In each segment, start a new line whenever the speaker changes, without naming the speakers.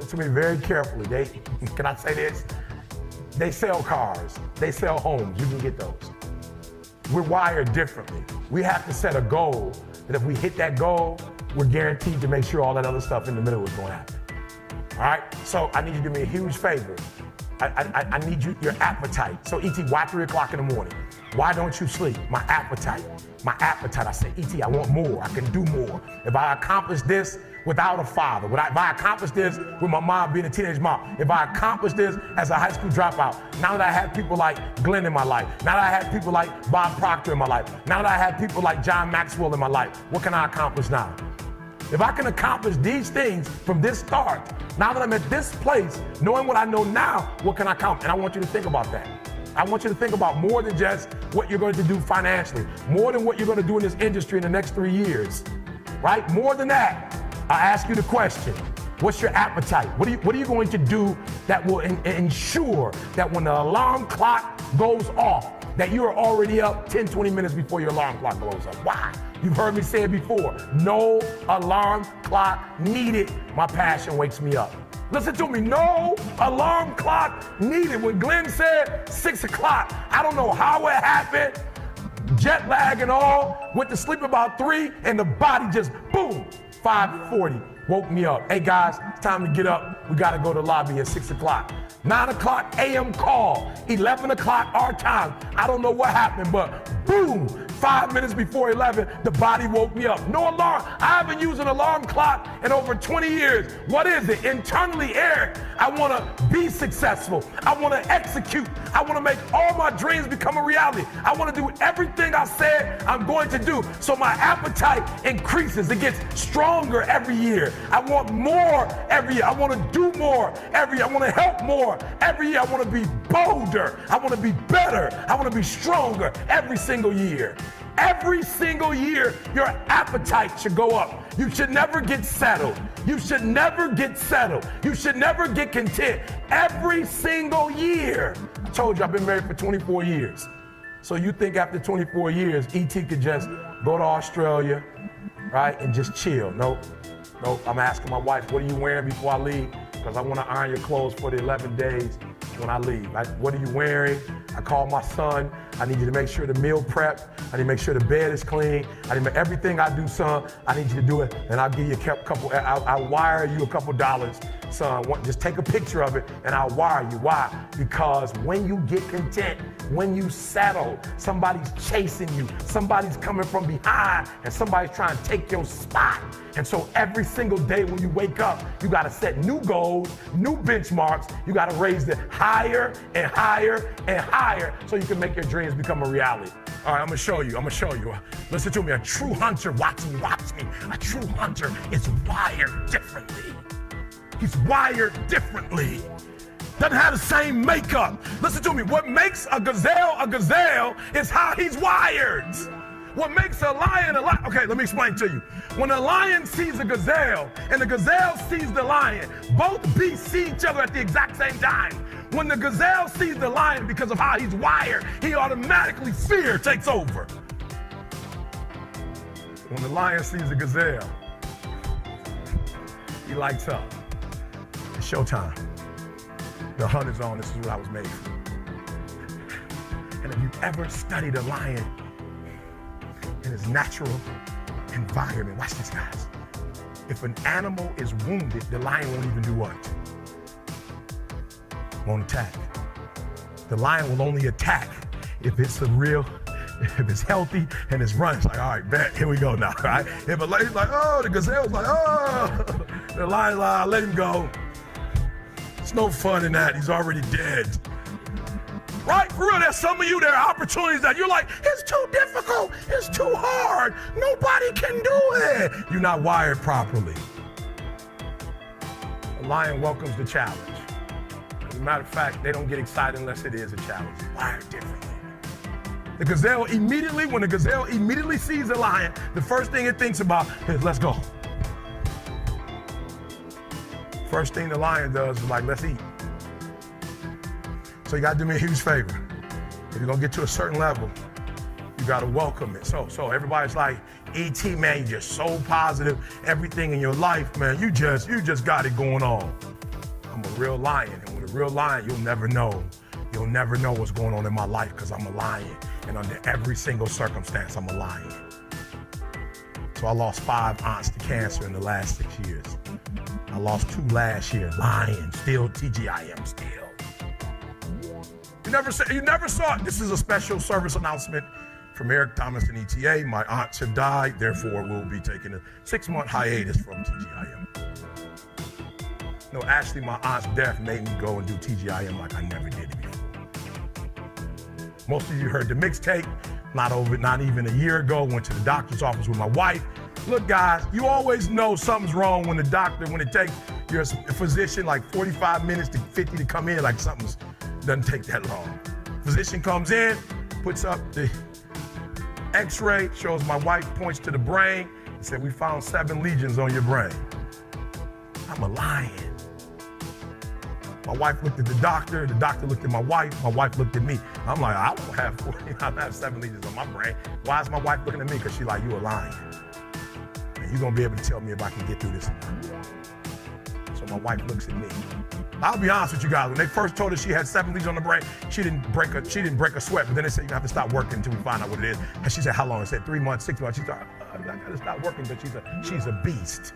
listen to me very carefully. Can I say this? They sell cars, they sell homes, you can get those. We're wired differently. We have to set a goal that if we hit that goal, we're guaranteed to make sure all that other stuff in the middle is going to happen. All right, so I need you to do me a huge favor. I need your appetite. So E.T., why 3 o'clock in the morning? Why don't you sleep? My appetite. I say, E.T., I want more, I can do more. If I accomplish this without a father, if I accomplish this with my mom being a teenage mom, if I accomplish this as a high school dropout, now that I have people like Glenn in my life, now that I have people like Bob Proctor in my life, now that I have people like John Maxwell in my life, what can I accomplish now? If I can accomplish these things from this start, now that I'm at this place, knowing what I know now, what can I accomplish? And I want you to think about that. I want you to think about more than just what you're going to do financially, more than what you're going to do in this industry in the next 3 years, right? More than that, I ask you the question, what's your appetite? What are you going to do that will ensure that when the alarm clock goes off, that you are already up 10, 20 minutes before your alarm clock goes up? Why? You've heard me say it before. No alarm clock needed. My passion wakes me up. Listen to me, no alarm clock needed. When Glenn said 6 o'clock, I don't know how it happened, jet lag and all, went to sleep about 3 and the body just boom, 5:40, woke me up. Hey guys, it's time to get up. We gotta go to the lobby at 6 o'clock. 9 o'clock a.m. call, 11 o'clock our time. I don't know what happened, but boom, 5 minutes before 11, the body woke me up. No alarm. I haven't used an alarm clock in over 20 years. What is it? Internally, Eric, I want to be successful. I want to execute. I want to make all my dreams become a reality. I want to do everything I said I'm going to do. So my appetite increases. It gets stronger every year. I want more every year. I want to do more every year. I want to help more every year. I want to be bolder. I want to be better. I want to be stronger every single year. Every single year, your appetite should go up. You should never get settled. You should never get settled. You should never get content. Every single year. I told you I've been married for 24 years. So you think after 24 years, E.T. could just go to Australia, right, and just chill. Nope. I'm asking my wife, what are you wearing before I leave? Because I want to iron your clothes for the 11 days when I leave. What are you wearing? I call my son. I need you to make sure the meal prepped. I need to make sure the bed is clean. I need to make everything I do, son, I need you to do it. And I'll give you I'll wire you a couple dollars, son. Just take a picture of it and I'll wire you. Why? Because when you get content, when you settle, somebody's chasing you, somebody's coming from behind, and somebody's trying to take your spot. And so every single day when you wake up, you gotta set new goals, new benchmarks. You gotta raise it higher and higher and higher so you can make your dreams become a reality. All right, I'm gonna show you. Listen to me, a true hunter, watch me. A true hunter is wired differently. He's wired differently. Doesn't have the same makeup. Listen to me, what makes a gazelle is how he's wired. What makes a lion a lion? Okay, let me explain to you. When a lion sees a gazelle and the gazelle sees the lion, both beasts see each other at the exact same time. When the gazelle sees the lion, because of how he's wired, he automatically, fear takes over. When the lion sees the gazelle, he lights up. It's showtime. The hunt is on. This is what I was made for. And if you've ever studied a lion in its natural environment, watch this, guys. If an animal is wounded, the lion won't even do what? Won't attack. The lion will only attack if it's if it's healthy and it's running. It's like, all right, bet, here we go now, right? If a lion's like, oh, the gazelle's like, oh, the lion's like, let him go. It's no fun in that, he's already dead. Right, for real, there's some of you, there are opportunities that you're like, it's too difficult, it's too hard, nobody can do it. You're not wired properly. A lion welcomes the challenge. As a matter of fact, they don't get excited unless it is a challenge. Wired differently. The gazelle immediately, when the gazelle immediately sees a lion, the first thing it thinks about is, let's go. First thing the lion does is like, let's eat. So you gotta do me a huge favor. If you're gonna get to a certain level, you gotta welcome it. So everybody's like, E.T., man, you're just so positive. Everything in your life, man, you just got it going on. I'm a real lion, and with a real lion, you'll never know. You'll never know what's going on in my life because I'm a lion, and under every single circumstance, I'm a lion. So I lost 5 aunts to cancer in the last 6 years. I lost 2 last year. Lion, still TGIM, still. You never saw it. This is a special service announcement from Eric Thomas and ETA. My aunts have died, therefore we'll be taking a 6-month hiatus from TGIM. No, actually my aunt's death made me go and do TGIM like I never did it before. Most of you heard the mixtape, not even a year ago, went to the doctor's office with my wife. Look guys, you always know something's wrong when it takes your physician like 45 minutes to 50 to come in, like doesn't take that long. Physician comes in, puts up the x-ray, shows my wife, points to the brain, and said, we found 7 lesions on your brain. I'm a lion. My wife looked at the doctor looked at my wife looked at me. I'm like, I don't have 7 lesions on my brain. Why is my wife looking at me? Because she's like, you a lion. And you're gonna be able to tell me if I can get through this. So my wife looks at me. I'll be honest with you guys, when they first told her she had 7 lesions on the brain, she didn't break a sweat, but then they said you have to stop working until we find out what it is. And she said, how long? I said 3 months, 6 months. She thought, I gotta stop working, but she's a beast.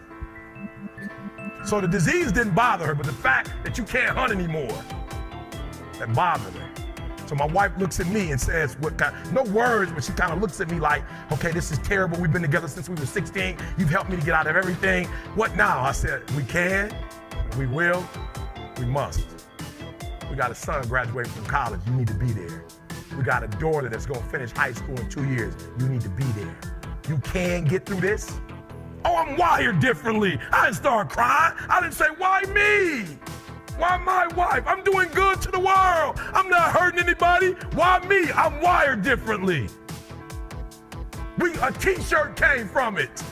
So the disease didn't bother her, but the fact that you can't hunt anymore, that bothered her. So my wife looks at me and says, no words, but she kind of looks at me like, okay, this is terrible. We've been together since we were 16. You've helped me to get out of everything. What now? I said, we can, we will, we must. We got a son graduating from college. You need to be there. We got a daughter that's going to finish high school in 2 years. You need to be there. You can get through this. Oh, I'm wired differently. I didn't start crying. I didn't say, why me? Why my wife? I'm doing good to the world. I'm not hurting anybody. Why me? I'm wired differently. A t-shirt came from it.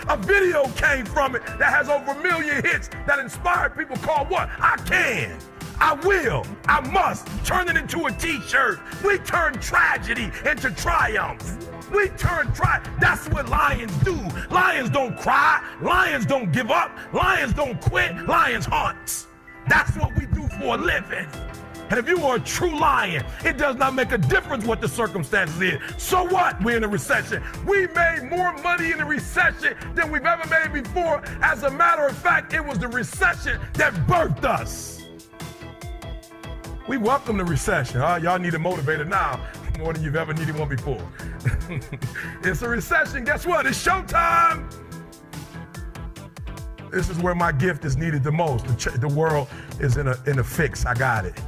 A video came from it that has over 1 million hits that inspired people called what? I can. I will. I must. Turn it into a t-shirt. We turn tragedy into triumph. That's what lions do. Lions don't cry. Lions don't give up. Lions don't quit. Lions hunt. That's what we do for a living. And if you are a true lion, it does not make a difference what the circumstances is. So what? We're in a recession. We made more money in a recession than we've ever made before. As a matter of fact, it was the recession that birthed us. We welcome the recession. Y'all need a motivator now more than you've ever needed one before. It's a recession. Guess what? It's showtime. This is where my gift is needed the most. The world is in a fix. I got it.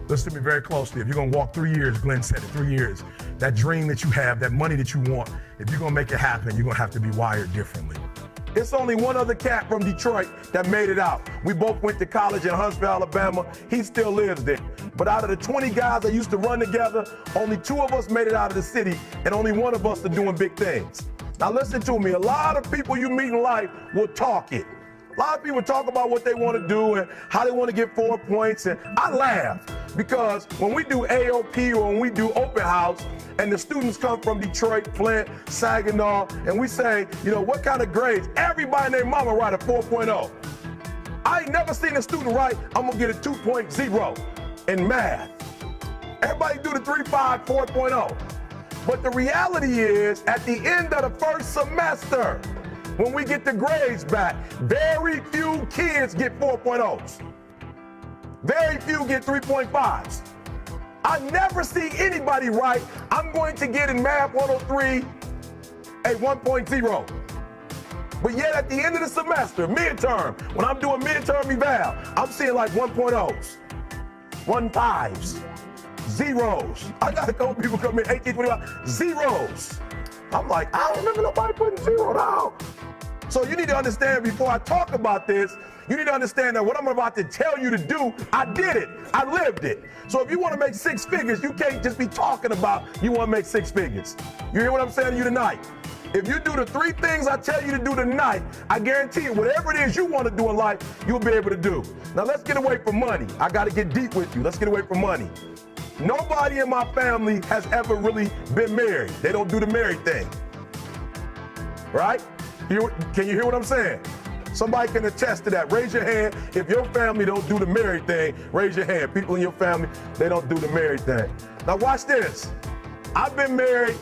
Listen to me very closely. If you're gonna walk 3 years, Glenn said it, 3 years, that dream that you have, that money that you want, if you're gonna make it happen, you're gonna have to be wired differently. It's only one other cat from Detroit that made it out. We both went to college in Huntsville, Alabama. He still lives there. But out of the 20 guys that used to run together, only 2 of us made it out of the city, and only 1 of us are doing big things. Now listen to me, a lot of people you meet in life will talk it. A lot of people talk about what they want to do and how they want to get 4 points, and I laugh because when we do AOP or when we do open house and the students come from Detroit, Flint, Saginaw, and we say, you know, what kind of grades? Everybody and their mama write a 4.0. I ain't never seen a student write, I'm going to get a 2.0 in math. Everybody do the 3.5, 4.0. But the reality is, at the end of the first semester, when we get the grades back, very few kids get 4.0s. Very few get 3.5s. I never see anybody write, I'm going to get in math 103 a 1.0. But yet at the end of the semester, midterm, when I'm doing midterm eval, I'm seeing like 1.0s, 1.5s, zeros. I got a couple people come in, 18, 25, zeros. I'm like, I don't remember nobody putting 0 down. So you need to understand, before I talk about this, you need to understand that what I'm about to tell you to do, I did it. I lived it. So if you want to make 6 figures, you can't just be talking about you want to make 6 figures. You hear what I'm saying to you tonight? If you do the 3 things I tell you to do tonight, I guarantee you, whatever it is you want to do in life, you'll be able to do. Now let's get away from money. I got to get deep with you. Let's get away from money. Nobody in my family has ever really been married. They don't do the married thing. Right? Can you hear what I'm saying? Somebody can attest to that. Raise your hand if your family don't do the married thing. Raise your hand. People in your family, they don't do the married thing. Now watch this. I've been married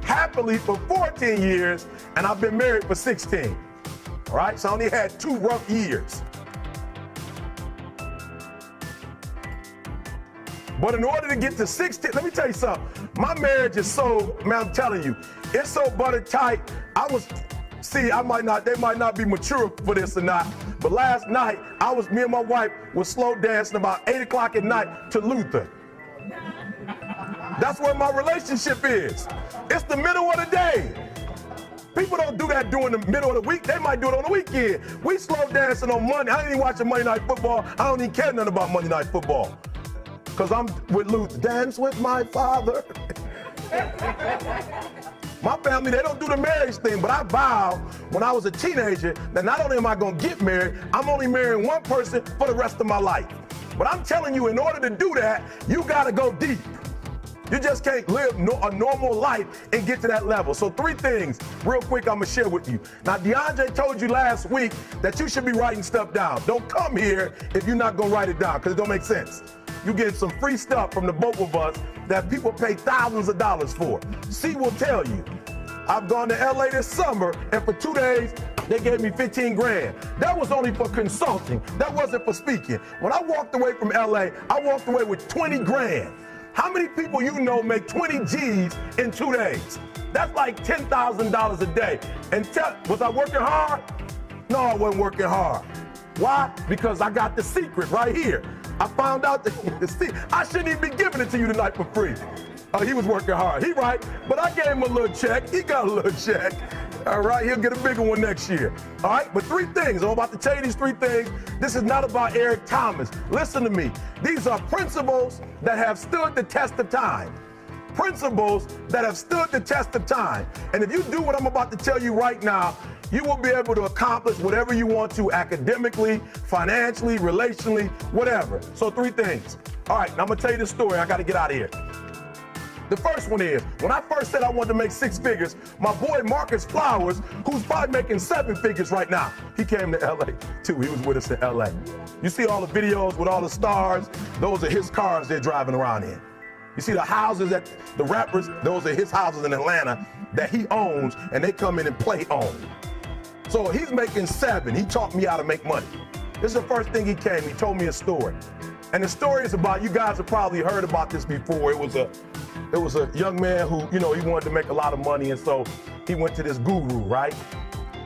happily for 14 years, and I've been married for 16. All right, so I only had 2 rough years. But in order to get to 16, let me tell you something. My marriage is so, man, I'm telling you, it's so butter tight. They might not be mature for this or not, but last night, me and my wife was slow dancing about 8 o'clock at night to Luther. That's where my relationship is. It's the middle of the day. People don't do that during the middle of the week. They might do it on the weekend. We slow dancing on Monday. I ain't even watching Monday Night Football. I don't even care nothing about Monday Night Football. Because I'm with Luther. Dance with my father. My family, they don't do the marriage thing, but I vowed when I was a teenager that not only am I going to get married, I'm only marrying one person for the rest of my life. But I'm telling you, in order to do that, you got to go deep. You just can't live a normal life and get to that level. So 3 things, real quick, I'm going to share with you. Now, DeAndre told you last week that you should be writing stuff down. Don't come here if you're not going to write it down, because it don't make sense. You get some free stuff from the both of us that people pay thousands of dollars for. C will tell you. I've gone to LA this summer, and for 2 days, they gave me 15 grand. That was only for consulting. That wasn't for speaking. When I walked away from LA, I walked away with 20 grand. How many people you know make 20 G's in 2 days? That's like $10,000 a day. And was I working hard? No, I wasn't working hard. Why? Because I got the secret right here. I found out I shouldn't even be giving it to you tonight for free. He was working hard. He right, but I gave him a little check. He got a little check. All right, he'll get a bigger one next year. All right, but 3 things. I'm about to tell you these 3 things. This is not about Eric Thomas. Listen to me. These are principles that have stood the test of time. Principles that have stood the test of time. And if you do what I'm about to tell you right now, you will be able to accomplish whatever you want to academically, financially, relationally, whatever. So 3 things. All right, now I'm gonna tell you this story. I gotta get out of here. The first one is, when I first said I wanted to make 6 figures, my boy Marcus Flowers, who's probably making 7 figures right now, he came to LA too. He was with us in LA. You see all the videos with all the stars, those are his cars they're driving around in. You see the houses that the rappers, those are his houses in Atlanta that he owns, and they come in and play on. So he's making 7. He taught me how to make money. This is the first thing he came. He told me a story. And the story is about, you guys have probably heard about this before. It was a young man who, he wanted to make a lot of money, and so he went to this guru, right?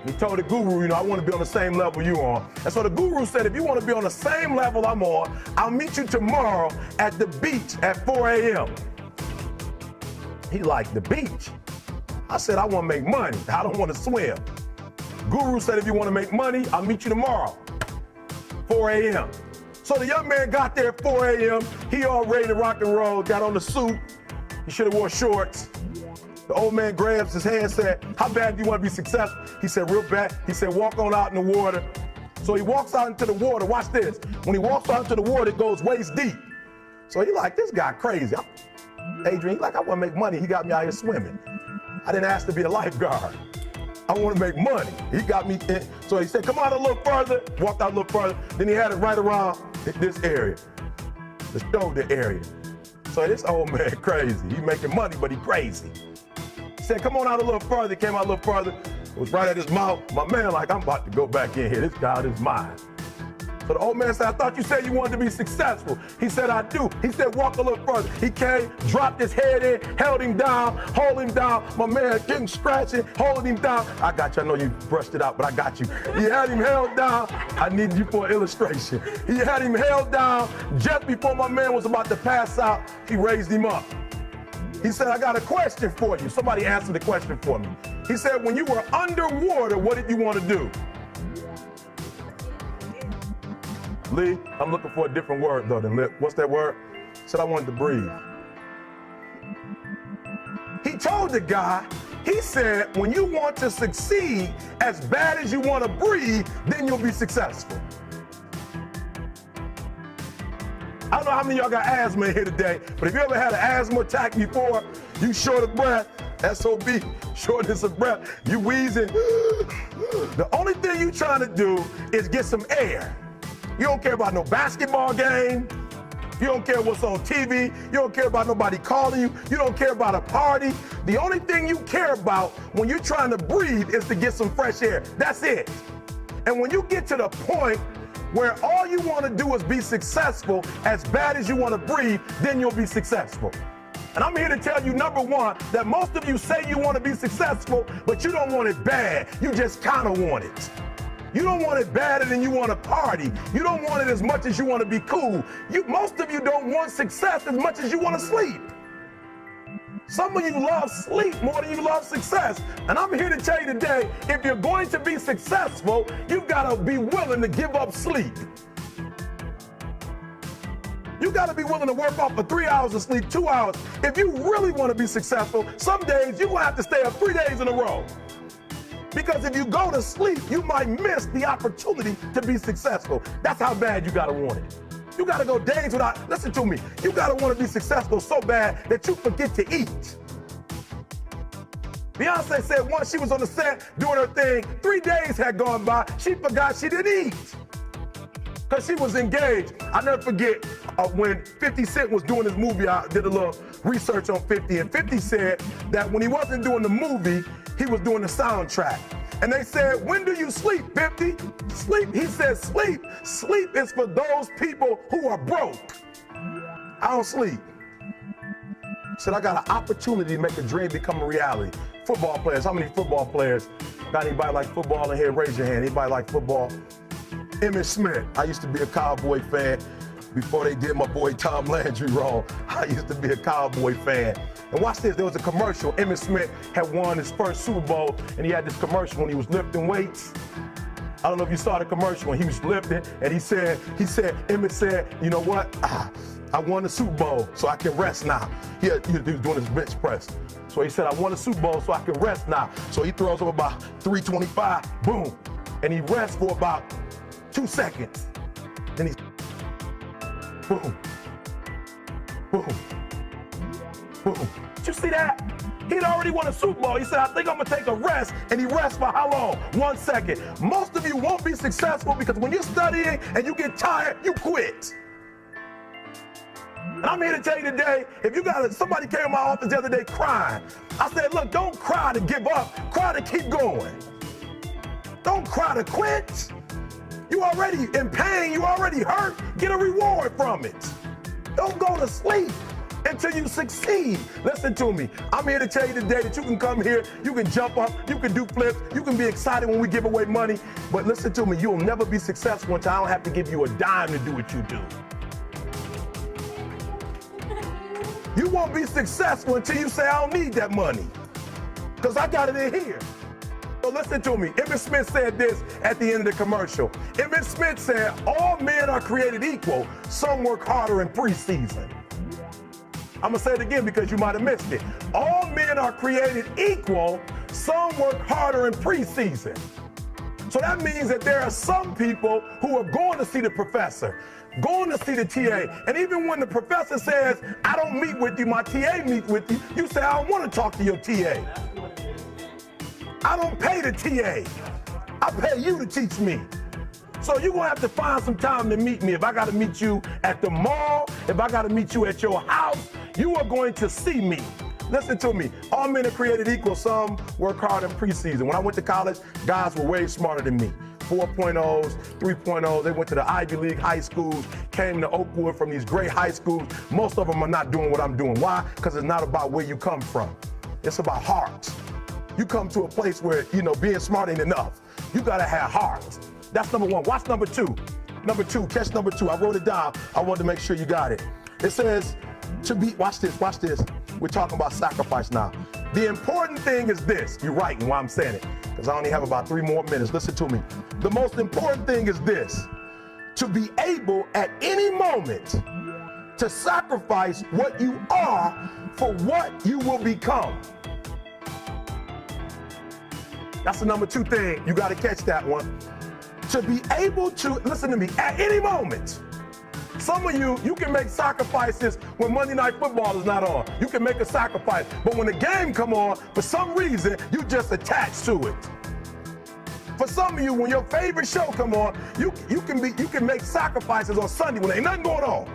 He told the guru, I want to be on the same level you on. And so the guru said, if you want to be on the same level I'm on, I'll meet you tomorrow at the beach at 4 a.m. He liked the beach. I said, I want to make money. I don't want to swim. Guru said, if you want to make money, I'll meet you tomorrow, 4 a.m. So the young man got there at 4 a.m. He all ready to rock and roll, got on the suit. He should have wore shorts. The old man grabs his hand and said, how bad do you want to be successful? He said, real bad. He said, walk on out in the water. So he walks out into the water. Watch this. When he walks out into the water, it goes waist deep. So he like, this guy crazy. Adrian, he like, I want to make money. He got me out here swimming. I didn't ask to be a lifeguard. I want to make money. He got me in. So he said, come out a little further. Walked out a little further. Then he had it right around this area, the shoulder area. So this old man crazy. He making money, but he crazy. He said, come on out a little further. He came out a little further. It was right at his mouth. My man like, I'm about to go back in here. This guy is mine. So the old man said, I thought you said you wanted to be successful. He said, I do. He said, walk a little further. He came, dropped his head in, held him down, hold him down. My man getting scratching, holding him down. I got you. I know you brushed it out, but I got you. He had him held down. I need you for an illustration. He had him held down. Just before my man was about to pass out, he raised him up. He said, I got a question for you. Somebody answer the question for me. He said, when you were underwater, what did you want to do? Lee, I'm looking for a different word though than lip. What's that word? He said, I wanted to breathe. He told the guy, he said, when you want to succeed as bad as you want to breathe, then you'll be successful. I don't know how many of y'all got asthma in here today, but if you ever had an asthma attack before, you short of breath, SOB, shortness of breath. You wheezing. The only thing you trying to do is get some air. You don't care about no basketball game. You don't care what's on TV. You don't care about nobody calling you. You don't care about a party. The only thing you care about when you're trying to breathe is to get some fresh air. That's it. And when you get to the point where all you want to do is be successful as bad as you want to breathe, then you'll be successful. And I'm here to tell you, number one, that most of you say you want to be successful, but you don't want it bad. You just kind of want it. You don't want it badder than you want to party. You don't want it as much as you want to be cool. Most of you don't want success as much as you want to sleep. Some of you love sleep more than you love success. And I'm here to tell you today, if you're going to be successful, you've got to be willing to give up sleep. You got to be willing to work off for 3 hours of sleep, 2 hours. If you really want to be successful, some days you're going to have to stay up 3 days in a row. Because if you go to sleep, you might miss the opportunity to be successful. That's how bad you got to want it. You got to go days without, listen to me, you got to want to be successful so bad that you forget to eat. Beyonce said once she was on the set doing her thing, 3 days had gone by, she forgot she didn't eat. Because she was engaged. I'll never forget when 50 Cent was doing his movie, I did a little research on 50, and 50 said that when he wasn't doing the movie, he was doing the soundtrack. And they said, when do you sleep, 50? Sleep, he said, sleep. Sleep is for those people who are broke. I don't sleep. He said, I got an opportunity to make a dream become a reality. Football players, how many football players? Got anybody like football in here? Raise your hand. Anybody like football? Emmitt Smith. I used to be a Cowboy fan before they did my boy Tom Landry wrong. I used to be a Cowboy fan. And watch this, there was a commercial. Emmitt Smith had won his first Super Bowl, and he had this commercial when he was lifting weights. I don't know if you saw the commercial when he was lifting, and Emmitt said, you know what? I won the Super Bowl, so I can rest now. He was doing his bench press. So he said, I won the Super Bowl, so I can rest now. So he throws up about 325, boom. And he rests for about 2 seconds. Then he boom, boom, boom. Did you see that? He'd already won a Super Bowl. He said, I think I'm gonna take a rest, and he rests for how long? 1 second. Most of you won't be successful because when you're studying and you get tired, you quit. And I'm here to tell you today, if you got somebody came to my office the other day crying. I said, look, don't cry to give up, cry to keep going. Don't cry to quit. You already in pain, you already hurt, get a reward from it. Don't go to sleep until you succeed. Listen to me, I'm here to tell you today that you can come here, you can jump up, you can do flips, you can be excited when we give away money, but listen to me, you'll never be successful until I don't have to give you a dime to do what you do. You won't be successful until you say, I don't need that money, because I got it in here. So listen to me, Emmitt Smith said this at the end of the commercial. Emmitt Smith said, all men are created equal. Some work harder in preseason. I'm gonna say it again because you might have missed it. All men are created equal. Some work harder in preseason. So that means that there are some people who are going to see the professor, going to see the TA. And even when the professor says, I don't meet with you, my TA meets with you, you say, I don't want to talk to your TA. I don't pay the TA. I pay you to teach me. So you're gonna have to find some time to meet me. If I gotta meet you at the mall, if I gotta meet you at your house, you are going to see me. Listen to me, all men are created equal. Some work hard in preseason. When I went to college, guys were way smarter than me. 4.0s, 3.0s, they went to the Ivy League high schools, came to Oakwood from these great high schools. Most of them are not doing what I'm doing. Why? Because it's not about where you come from. It's about heart. You come to a place where, being smart ain't enough. You gotta have heart. That's number one. Watch number two. Number two, catch number two. I wrote it down. I wanted to make sure you got it. It says to be, watch this. We're talking about sacrifice now. The important thing is this. You're writing while I'm saying it, because I only have about 3 more minutes. Listen to me. The most important thing is this. To be able at any moment to sacrifice what you are for what you will become. That's the number 2 thing. You got to catch that one. To be able to, listen to me, at any moment, Some of you can make sacrifices when Monday Night Football is not on. You can make a sacrifice. But when the game come on, for some reason, you just attach to it. For some of you, when your favorite show come on, you can make sacrifices on Sunday when ain't nothing going on.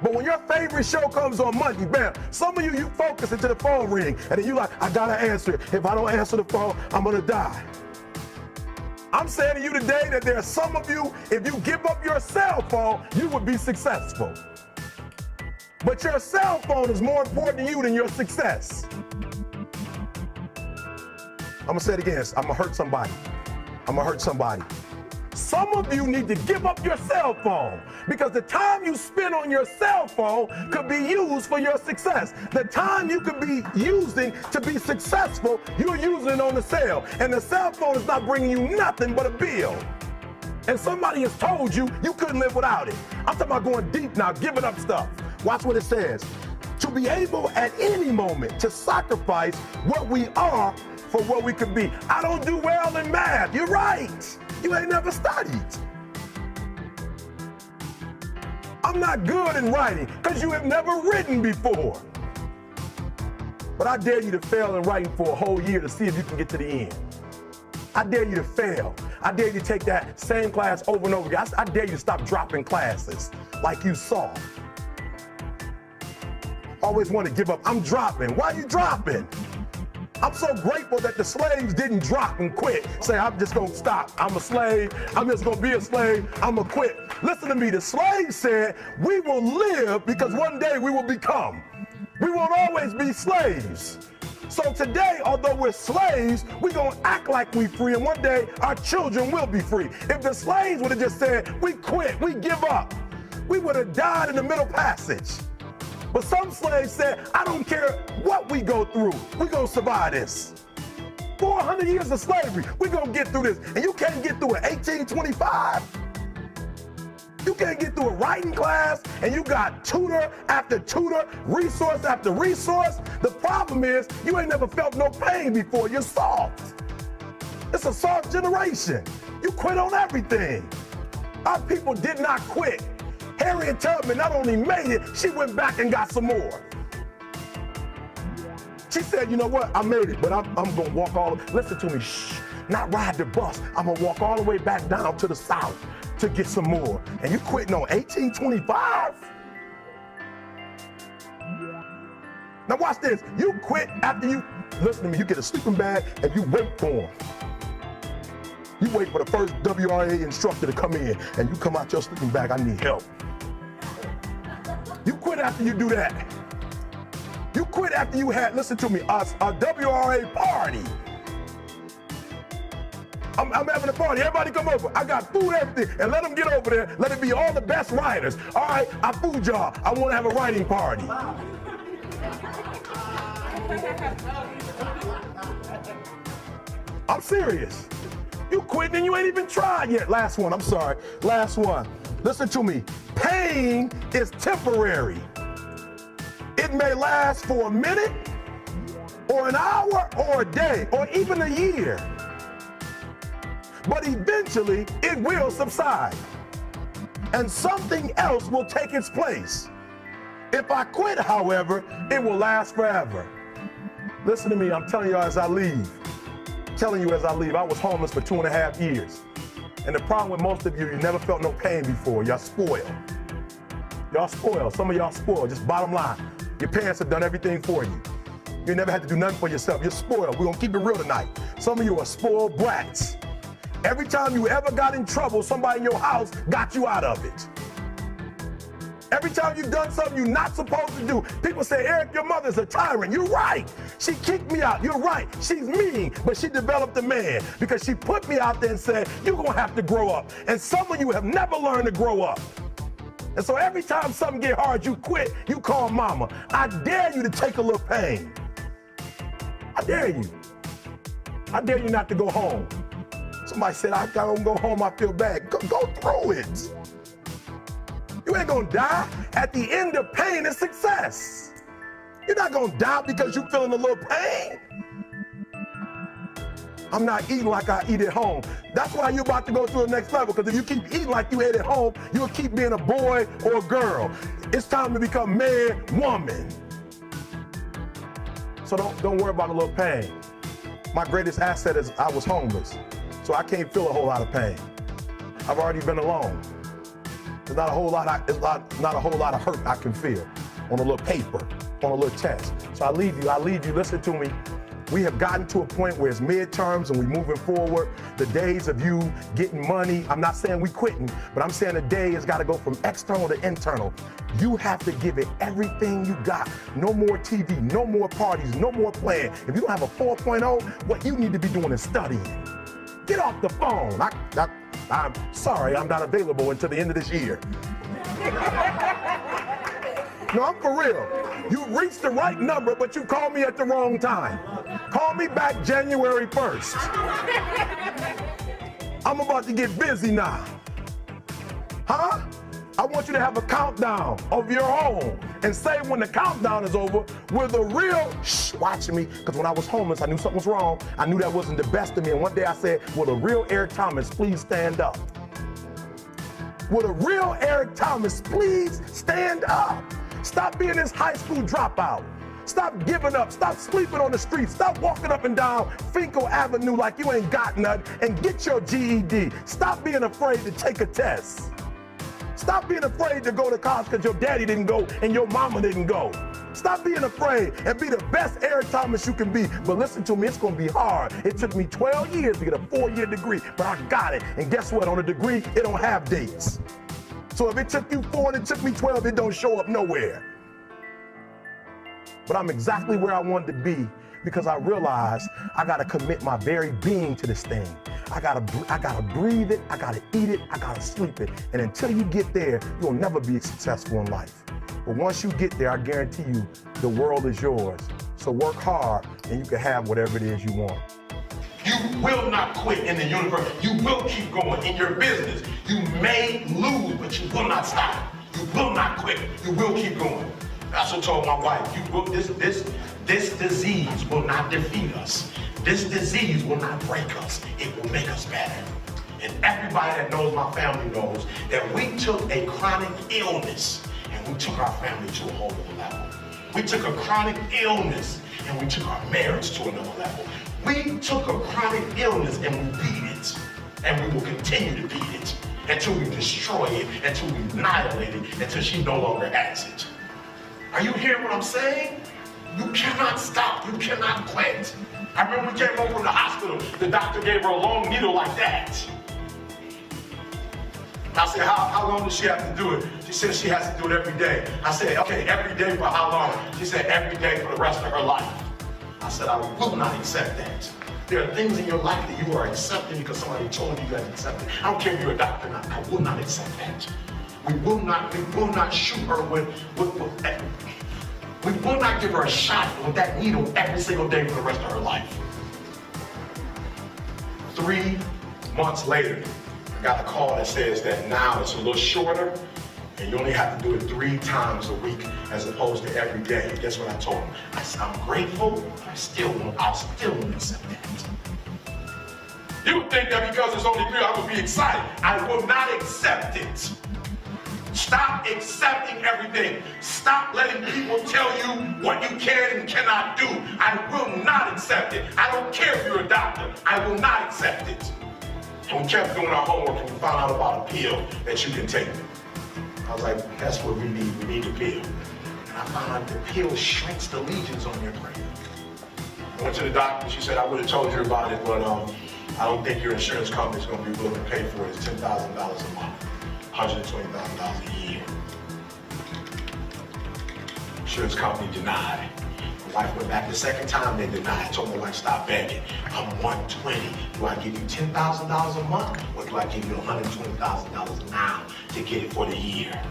But when your favorite show comes on Monday, bam, some of you focus until the phone ring, and then you like, I gotta answer it. If I don't answer the phone, I'm gonna die. I'm saying to you today that there are some of you, if you give up your cell phone, you would be successful. But your cell phone is more important to you than your success. I'm gonna say it again, I'm gonna hurt somebody. I'm gonna hurt somebody. Some of you need to give up your cell phone because the time you spend on your cell phone could be used for your success. The time you could be using to be successful, you're using it on the cell. And the cell phone is not bringing you nothing but a bill. And somebody has told you you couldn't live without it. I'm talking about going deep now, giving up stuff. Watch what it says. To be able at any moment to sacrifice what we are for what we could be. I don't do well in math. You're right. You ain't never studied. I'm not good in writing because you have never written before. But I dare you to fail in writing for a whole year to see if you can get to the end. I dare you to fail. I dare you to take that same class over and over again. I dare you to stop dropping classes like you saw. Always want to give up. I'm dropping. Why are you dropping? I'm so grateful that the slaves didn't drop and quit. Say, I'm just going to stop. I'm a slave. I'm just going to be a slave. I'm going to quit. Listen to me. The slaves said, we will live because one day we will become. We won't always be slaves. So today, although we're slaves, we're going to act like we're free, and one day our children will be free. If the slaves would have just said, we quit, we give up, we would have died in the middle passage. But some slaves said, I don't care what we go through, we're going to survive this. 400 years of slavery, we're going to get through this. And you can't get through it 1825. You can't get through a writing class, and you got tutor after tutor, resource after resource. The problem is, you ain't never felt no pain before. You're soft. It's a soft generation. You quit on everything. Our people did not quit. Harriet Tubman not only made it, she went back and got some more. She said, you know what, I made it, but I'm gonna walk all, listen to me, shh, not ride the bus. I'm gonna walk all the way back down to the South to get some more. And you quitting on 1825? Now watch this, you quit after you, listen to me, you get a sleeping bag and you wait for them. You wait for the first WRA instructor to come in and you come out your sleeping bag, I need help. You quit after you do that. You quit after you had, listen to me, a WRA party. I'm having a party, everybody come over. I got food, everything, and let them get over there. Let it be all the best writers. All right, I food y'all. I want to have a writing party. I'm serious. You quitting and you ain't even tried yet. Last one, I'm sorry. Last one. Listen to me. Pain is temporary. It may last for a minute, or an hour, or a day, or even a year. But eventually, it will subside. And something else will take its place. If I quit, however, it will last forever. Listen to me, I'm telling you as I leave. I was homeless for 2.5 years. And the problem with most of you, you never felt no pain before. Y'all spoiled. Y'all spoiled. Some of y'all spoiled. Just bottom line. Your parents have done everything for you. You never had to do nothing for yourself. You're spoiled. We're gonna keep it real tonight. Some of you are spoiled brats. Every time you ever got in trouble, somebody in your house got you out of it. Every time you've done something you're not supposed to do, people say, Eric, your mother's a tyrant. You're right. She kicked me out. You're right. She's mean, but she developed a man because she put me out there and said, you're going to have to grow up. And some of you have never learned to grow up. And so every time something get hard, you quit, you call mama. I dare you to take a little pain. I dare you. I dare you not to go home. Somebody said, I don't go home, I feel bad. Go through it. You ain't gonna die. At the end of pain is success. You're not gonna die because you're feeling a little pain. I'm not eating like I eat at home. That's why you're about to go to the next level, because if you keep eating like you ate at home, you'll keep being a boy or a girl. It's time to become man, woman. So don't worry about a little pain. My greatest asset is I was homeless, so I can't feel a whole lot of pain. I've already been alone. There's not a whole lot of hurt I can feel on a little paper, on a little test. So I leave you, listen to me. We have gotten to a point where it's midterms and we're moving forward. The days of you getting money, I'm not saying we quitting, but I'm saying the day has got to go from external to internal. You have to give it everything you got. No more TV, no more parties, no more playing. If you don't have a 4.0, what you need to be doing is studying. Get off the phone. I'm sorry, I'm not available until the end of this year. No, I'm for real. You reached the right number, but you called me at the wrong time. Call me back January 1st. I'm about to get busy now. Huh? I want you to have a countdown of your own and say when the countdown is over, will the real, watch me, because when I was homeless, I knew something was wrong. I knew that wasn't the best of me. And one day I said, will the real Eric Thomas please stand up? Will the real Eric Thomas please stand up? Stop being this high school dropout. Stop giving up. Stop sleeping on the street. Stop walking up and down Finkel Avenue like you ain't got nothing, and get your GED. Stop being afraid to take a test. Stop being afraid to go to college because your daddy didn't go and your mama didn't go. Stop being afraid and be the best Eric Thomas you can be. But listen to me, it's going to be hard. It took me 12 years to get a 4-year degree, but I got it. And guess what? On a degree, it don't have dates. So if it took you 4 and it took me 12, it don't show up nowhere. But I'm exactly where I wanted to be because I realized I got to commit my very being to this thing. I gotta breathe it, I gotta eat it, I gotta sleep it. And until you get there, you'll never be successful in life. But once you get there, I guarantee you, the world is yours. So work hard and you can have whatever it is you want.
You will not quit in the universe. You will keep going in your business. You may lose, but you will not stop. You will not quit. You will keep going. I also told my wife, this disease will not defeat us. This disease will not break us. It will make us better. And everybody that knows my family knows that we took a chronic illness and we took our family to a whole other level. We took a chronic illness and we took our marriage to another level. We took a chronic illness and we beat it. And we will continue to beat it until we destroy it, until we annihilate it, until she no longer has it. Are you hearing what I'm saying? You cannot stop. You cannot quit. I remember we came home from the hospital. The doctor gave her a long needle like that. I said, how long does she have to do it? She said she has to do it every day. I said, okay, every day for how long? She said, every day for the rest of her life. I said, I will not accept that. There are things in your life that you are accepting because somebody told you to accept it. I don't care if you're a doctor or not. I will not accept that. We will not shoot her with we will not give her a shot with that needle every single day for the rest of her life. 3 months later, I got a call that says that now it's a little shorter and you only have to do it 3 times a week as opposed to every day. And guess what I told him? I said, I'm grateful, but I still won't accept that. You would think that because it's only 3, I would be excited. I will not accept it. Stop accepting everything. Stop letting people tell you what you can and cannot do. I will not accept it. I don't care if you're a doctor. I will not accept it. And we kept doing our homework and we found out about a pill that you can take. I was like, that's what we need. We need a pill. And I found out the pill shrinks the lesions on your brain. I went to the doctor. She said, I would have told you about it, but I don't think your insurance company is going to be willing to pay for it. It's $10,000 a month. $120,000 a year. Insurance company denied. My wife went back the second time they denied. I told my wife, stop begging. I'm 120. Do I give you $10,000 a month or do I give you $120,000 now to get it for the year?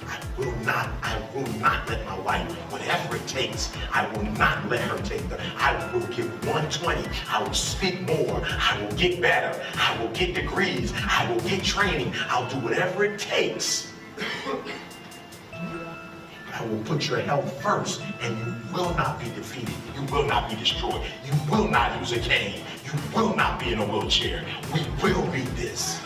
I will not let my wife, whatever it takes, I will not let her take that. I will give 120. I will speak more. I will get better. I will get degrees. I will get training. I'll do whatever it takes. I will put your health first, and you will not be defeated. You will not be destroyed. You will not use a cane. You will not be in a wheelchair. We will beat this.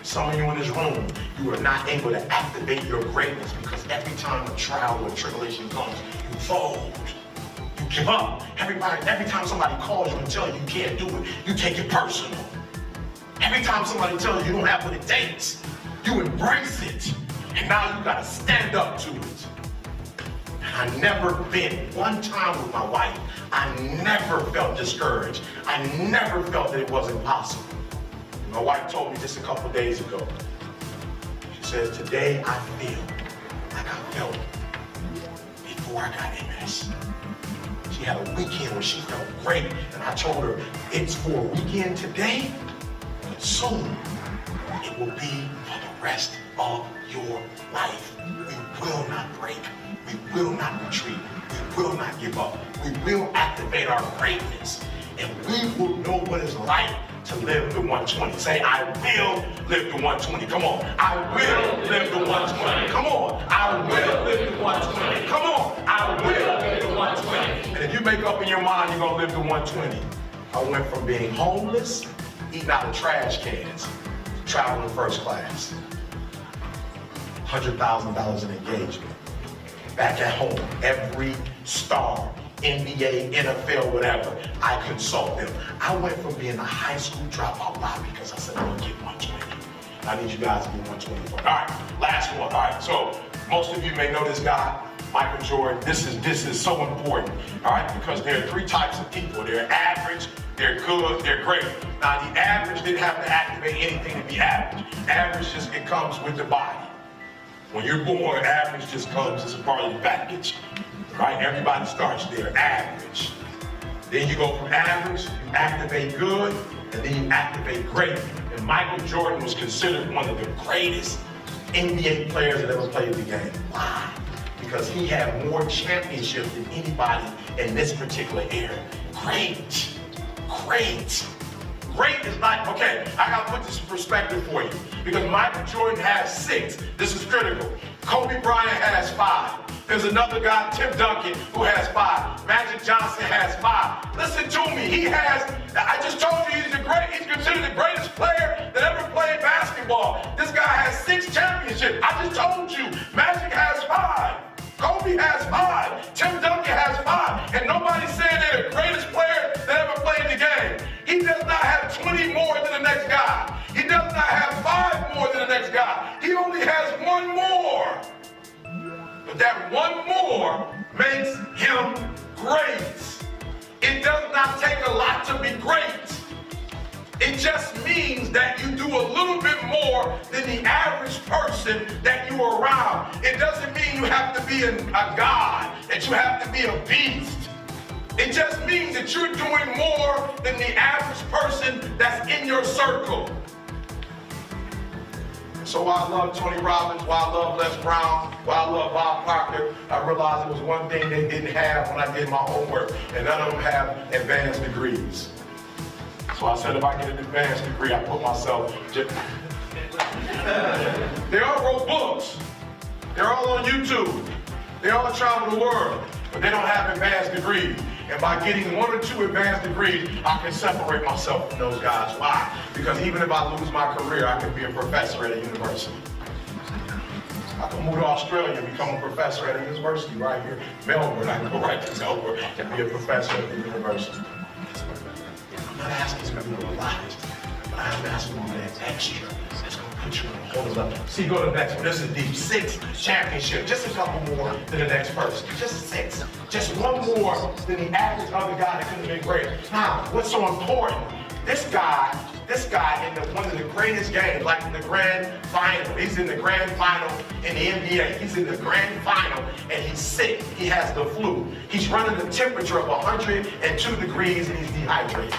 Some of you in this room, you are not able to activate your greatness because every time a trial or tribulation comes, you fold. You give up. Every time somebody calls you and tells you you can't do it, you take it personal. Every time somebody tells you you don't have what it takes, you embrace it. And now you gotta stand up to it. I never been one time with my wife. I never felt discouraged. I never felt that it wasn't possible. My wife told me this a couple days ago. She says, today I feel like I felt before I got MS. She had a weekend where she felt great, and I told her, it's for a weekend today, but soon it will be for the rest of your life. We will not break. We will not retreat. We will not give up. We will activate our greatness, and we will know what it's like to live the 120. Say, I will live the 120. Come on. I will live the 120. Come on. I will live the 120. Come on. I will live the 120. And if you make up in your mind you're going to live the 120, I went from being homeless, eating out of trash cans, traveling first class, $100,000 in engagement. Back at home, every star, NBA, NFL, whatever, I consult them. I went from being a high school dropout. Why? Because I said, I'm gonna get 120. I need you guys to be 124. All right, last one. All right, so most of you may know this guy, Michael Jordan. This is so important, all right, because there are three types of people. They're average, they're good, they're great. Now, the average didn't have to activate anything to be average. Average just, it comes with the body. When you're born, average just comes as a part of the package, right? Everybody starts there, average. Then you go from average, you activate good, and then you activate great. And Michael Jordan was considered one of the greatest NBA players that ever played the game. Why? Because he had more championships than anybody in this particular era. Great, great. Great is like, okay, I gotta put this in perspective for you. Because Michael Jordan has 6. This is critical. Kobe Bryant has 5. There's another guy, Tim Duncan, who has 5. Magic Johnson has 5. Listen to me, he has, I just told you he's considered the greatest player that ever played basketball. This guy has 6 championships. I just told you, Magic has 5. Kobe has 5. Tim Duncan has 5. And nobody's saying they're the greatest player that ever played the game. He does not have 20 more than the next guy. He does not have 5 more than the next guy. He only has 1 more. But that 1 more makes him great. It does not take a lot to be great. It just means that you do a little bit more than the average person that you are around. It doesn't mean you have to be a god, that you have to be a beast. It just means that you're doing more than the average person that's in your circle. So why I love Tony Robbins, why I love Les Brown, why I love Bob Proctor, I realized it was one thing they didn't have when I did my homework, and none of them have advanced degrees. So I said if I get an advanced degree, I put myself just... They all wrote books. They're all on YouTube. They all travel the world, but they don't have advanced degrees. And by getting 1 or 2 advanced degrees, I can separate myself from those guys. Why? Because even if I lose my career, I can be a professor at a university. I can move to Australia and become a professor at a university right here. Melbourne, I can go right to Melbourne and be a professor at the university. I'm not asking you to do a lot, but I'm asking you that extra. That's going to put you on a whole level. See, go to the next one. This is deep. 6 championships. Just a couple more than the next person. Just 6. Just 1 more than the average other guy that could have been great. Now, what's so important? This guy in one of the greatest games, like in the grand final. He's in the grand final in the NBA. He's in the grand final and he's sick. He has the flu. He's running a temperature of 102 degrees and he's dehydrated.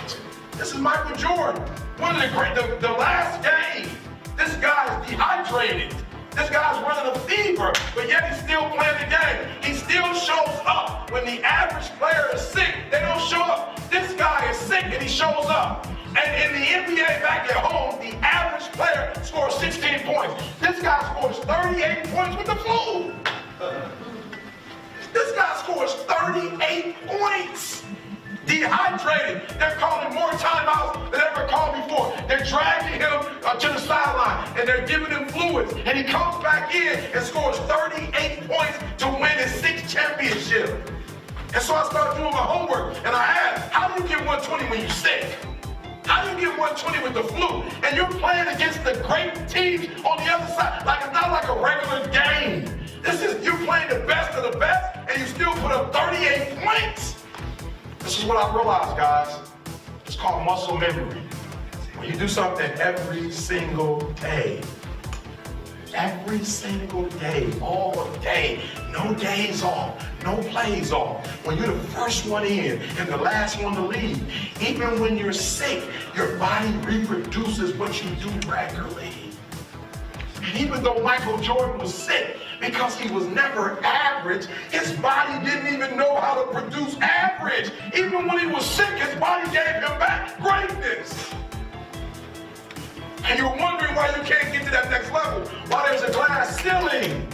This is Michael Jordan. One of the last game. This guy is dehydrated. This guy's running a fever, but yet he's still playing the game. He still shows up. When the average player is sick, they don't show up. This guy is sick and he shows up. And in the NBA back at home, the average player scores 16 points. This guy scores 38 points with the flu. dehydrated. They're calling more timeouts than ever called before. They're dragging him to the sideline, and they're giving him fluids. And he comes back in and scores 38 points to win his 6th championship. And so I started doing my homework, and I asked, how do you get 120 when you're sick? How do you get 120 with the flu? And you're playing against the great teams on the other side. Like, it's not like a regular game. This is, you're playing the best of the best, and you still put up 38 points. This is what I realized, guys. It's called muscle memory. When you do something every single day, all day, no days off, no plays off. When you're the first one in and the last one to leave, even when you're sick, your body reproduces what you do regularly. And even though Michael Jordan was sick, because he was never average, his body didn't even know how to produce average. Even when he was sick, his body gave him back greatness. And you're wondering why you can't get to that next level, why there's a glass ceiling.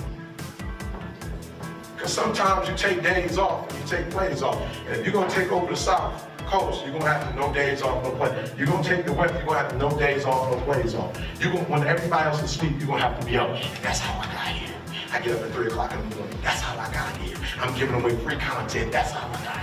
Because sometimes you take days off, and you take plays off. And if you're going to take over the South Coast, you're going to have to no days off, no play. You're going to take the West, you're going to have to no days off, no plays off. When everybody else is asleep, you're going to have to be up. And that's how I got here. I get up at 3 o'clock in the morning. That's how I got here. I'm giving away free content. That's how I got here.